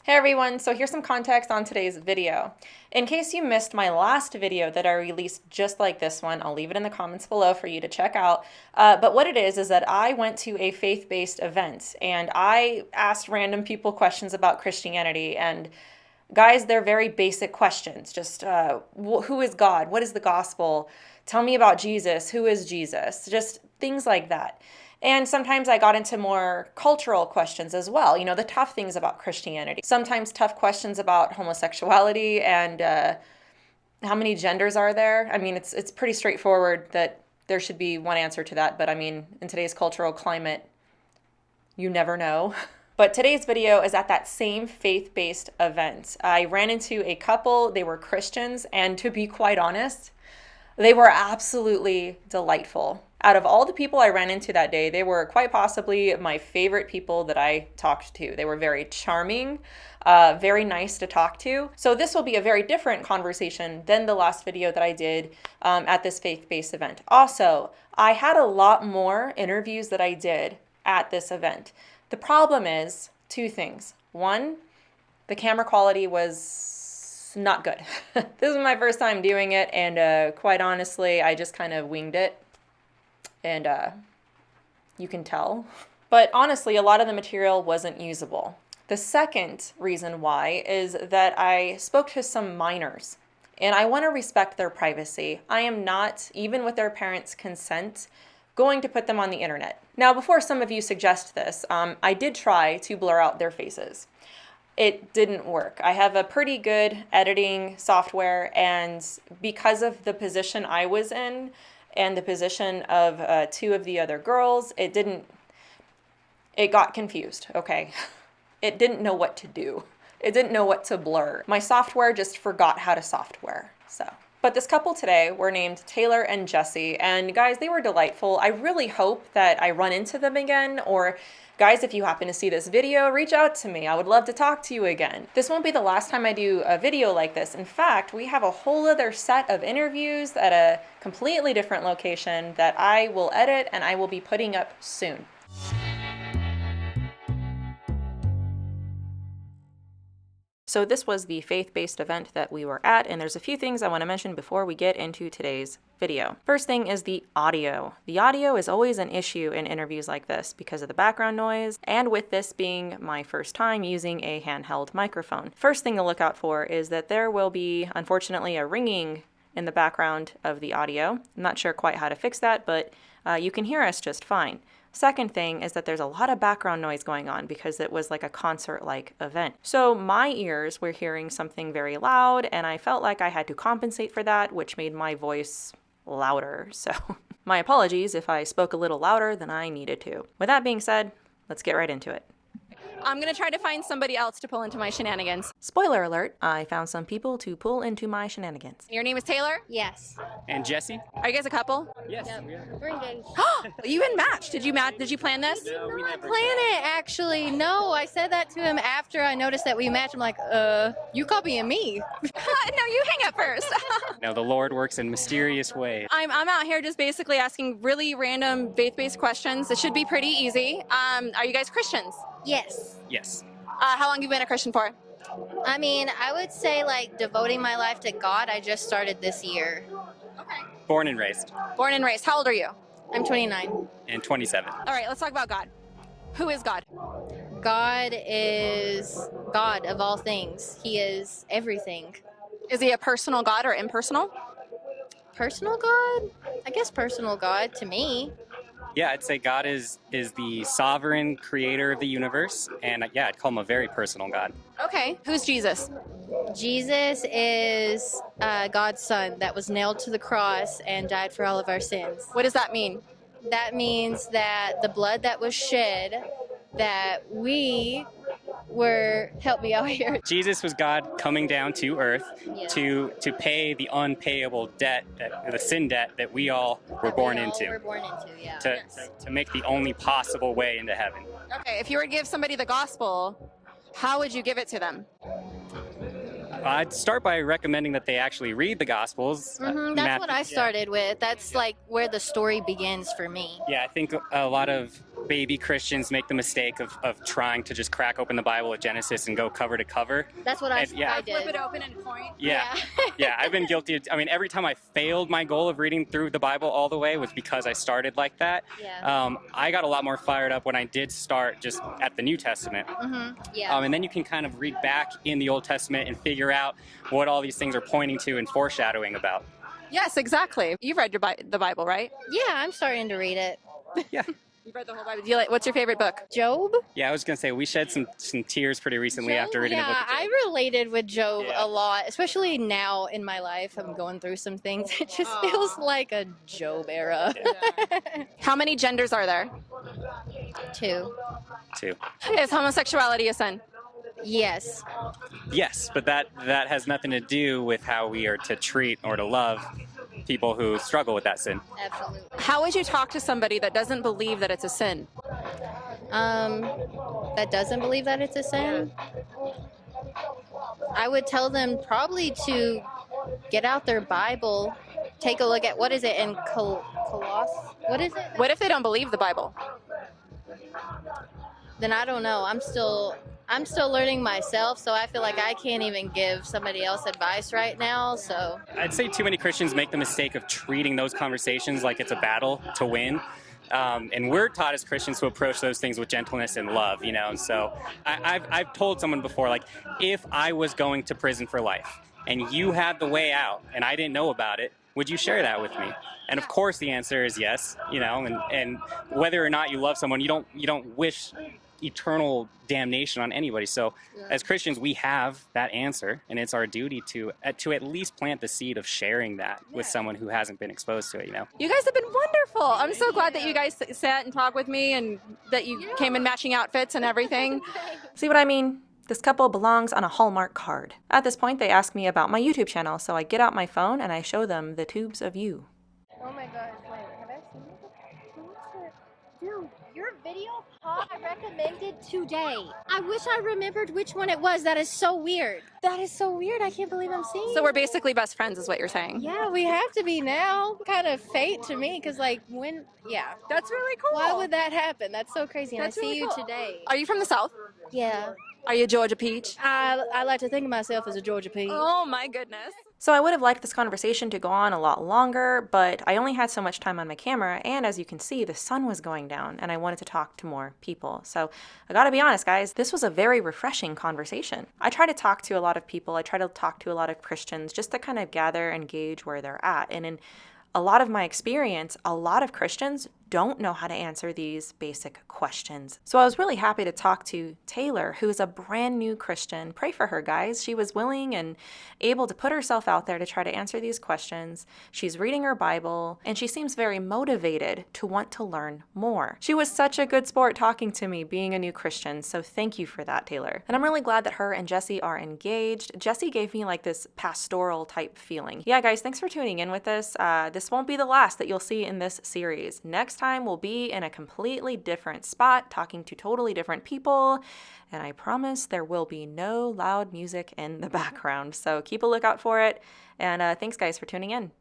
Hey everyone, so here's some context on today's video. In case you missed my last video that I released just like this one, I'll leave it in the comments below for you to check out. But what it is that I went to a faith-based event and I asked random people questions about Christianity. And guys, they're very basic questions. Just who is God? What is the gospel? Tell me about Jesus. Who is Jesus? Just things like that. And sometimes I got into more cultural questions as well, you know, the tough things about Christianity. Sometimes tough questions about homosexuality and how many genders are there. I mean, it's pretty straightforward that there should be one answer to that, but I mean, in today's cultural climate, you never know. But today's video is at that same faith-based event. I ran into a couple, they were Christians, and to be quite honest, they were absolutely delightful. Out of all the people I ran into that day, they were quite possibly my favorite people that I talked to. They were very charming, very nice to talk to. So this will be a very different conversation than the last video that I did at this faith-based event. Also, I had a lot more interviews that I did at this event. The problem is two things. One, the camera quality was not good. This is my first time doing it, and quite honestly, I just kind of winged it. And you can tell. But honestly, a lot of the material wasn't usable. The second reason why is that I spoke to some minors, and I want to respect their privacy. I am not, even with their parents' consent, going to put them on the internet. Now, before some of you suggest this, I did try to blur out their faces. It didn't work. I have a pretty good editing software, and because of the position I was in, and the position of two of the other girls, it got confused, okay? It didn't know what to do. It didn't know what to blur. My software just forgot how to software, so. But this couple today were named Taylor and Jessie, and guys, they were delightful. I really hope that I run into them again, or guys, if you happen to see this video, reach out to me. I would love to talk to you again. This won't be the last time I do a video like this. In fact, we have a whole other set of interviews at a completely different location that I will edit and I will be putting up soon. So this was the faith-based event that we were at, and there's a few things I want to mention before we get into today's video. First thing is the audio. The audio is always an issue in interviews like this because of the background noise, and with this being my first time using a handheld microphone. First thing to look out for is that there will be, unfortunately, a ringing in the background of the audio. I'm not sure quite how to fix that, but you can hear us just fine. Second thing is that there's a lot of background noise going on because it was like a concert-like event. So my ears were hearing something very loud, and I felt like I had to compensate for that, which made my voice louder. So my apologies if I spoke a little louder than I needed to. With that being said, let's get right into it. I'm gonna try to find somebody else to pull into my shenanigans. Spoiler alert, I found some people to pull into my shenanigans. Your name is Taylor? Yes. And Jessie? Are you guys a couple? Yes. Yep. We are. We're engaged. You didn't match. Did you plan this? No, we never Plan it, actually. No, I said that to him after I noticed that we matched. I'm like, you copying me. No, you hang up first. No, the Lord works in mysterious ways. I'm out here just basically asking really random faith-based questions. It should be pretty easy. Are you guys Christians? Yes. Yes. How long have you been a Christian for? I mean, I would say like devoting my life to God, I just started this year. Okay. Born and raised. Born and raised. How old are you? I'm 29. And 27. All right, let's talk about God. Who is God? God is God of all things. He is everything. Is he a personal God or impersonal? Personal God? I guess personal God to me. Yeah, I'd say God is the sovereign creator of the universe. And yeah, I'd call him a very personal God. Okay. Who's Jesus? Jesus is God's son that was nailed to the cross and died for all of our sins. What does that mean? That means that the blood that was shed, that we were, help me out here. Jesus was God coming down to earth Yeah. to pay the unpayable debt, the sin debt that we all were born into. We're born into, yeah. To make the only possible way into heaven. Okay, if you were to give somebody the gospel, how would you give it to them? I'd start by recommending that they actually read the Gospels. That's what I started with. That's like where the story begins for me. Yeah, I think a lot of baby Christians make the mistake of trying to just crack open the Bible at Genesis and go cover to cover. That's what I did. Flip it open and point. Yeah. Yeah, I've been guilty of, I mean, every time I failed my goal of reading through the Bible all the way was because I started like that. Yeah. I got a lot more fired up when I did start just at the New Testament. Yeah. And then you can kind of read back in the Old Testament and figure out what all these things are pointing to and foreshadowing about. Yes, exactly. You've read the Bible, right? Yeah, I'm starting to read it. Yeah. You've read the whole Bible. What's your favorite book? Job? Yeah, I was going to say, we shed some tears pretty recently after reading the book of Job. I related with Job a lot, especially now in my life. I'm going through some things. It just feels like a Job era. How many genders are there? 2. Is homosexuality a sin? Yes. Yes, but that has nothing to do with how we are to treat or to love people who struggle with that sin. Absolutely. How would you talk to somebody that doesn't believe that it's a sin? That doesn't believe that it's a sin? I would tell them probably to get out their Bible, take a look at, what is it in Coloss? What is it? What if they don't believe the Bible? Then I don't know. I'm still learning myself, so I feel like I can't even give somebody else advice right now. So I'd say too many Christians make the mistake of treating those conversations like it's a battle to win. And we're taught as Christians to approach those things with gentleness and love, you know. And so I've told someone before, like, if I was going to prison for life and you had the way out and I didn't know about it, would you share that with me? And of course the answer is yes, you know. And whether or not you love someone, you don't wish eternal damnation on anybody. So as Christians, we have that answer, and it's our duty to at least plant the seed of sharing that with someone who hasn't been exposed to it, you know. You guys have been wonderful. I'm so glad that you guys sat and talked with me and that you came in matching outfits and everything. See what I mean? This couple belongs on a Hallmark card. At this point, they ask me about my YouTube channel, so I get out my phone and I show them the tubes of you. Oh my gosh, wait, have I seen it? Dude, your video I recommended today. I wish I remembered which one it was. That is so weird. That is so weird. I can't believe I'm seeing So we're basically best friends is what you're saying? Yeah, we have to be now. Kind of fate to me, because like That's really cool. Why would that happen? That's so crazy. And That's I see really you cool. today. Are you from the South? Yeah. Are you a Georgia peach? I like to think of myself as a Georgia peach. Oh my goodness. So I would have liked this conversation to go on a lot longer, but I only had so much time on my camera, and as you can see, the sun was going down, and I wanted to talk to more people. So I gotta be honest, guys, this was a very refreshing conversation. I try to talk to a lot of people, I try to talk to a lot of Christians just to kind of gather and gauge where they're at. And in a lot of my experience, a lot of Christians don't know how to answer these basic questions. So I was really happy to talk to Taylor, who is a brand new Christian. Pray for her, guys. She was willing and able to put herself out there to try to answer these questions. She's reading her Bible, and she seems very motivated to want to learn more. She was such a good sport talking to me, being a new Christian, so thank you for that, Taylor. And I'm really glad that her and Jessie are engaged. Jessie gave me like this pastoral type feeling. Yeah, guys, thanks for tuning in with this. This won't be the last that you'll see in this series. Next time we'll be in a completely different spot, talking to totally different people, and I promise there will be no loud music in the background. So keep a lookout for it, and thanks guys for tuning in.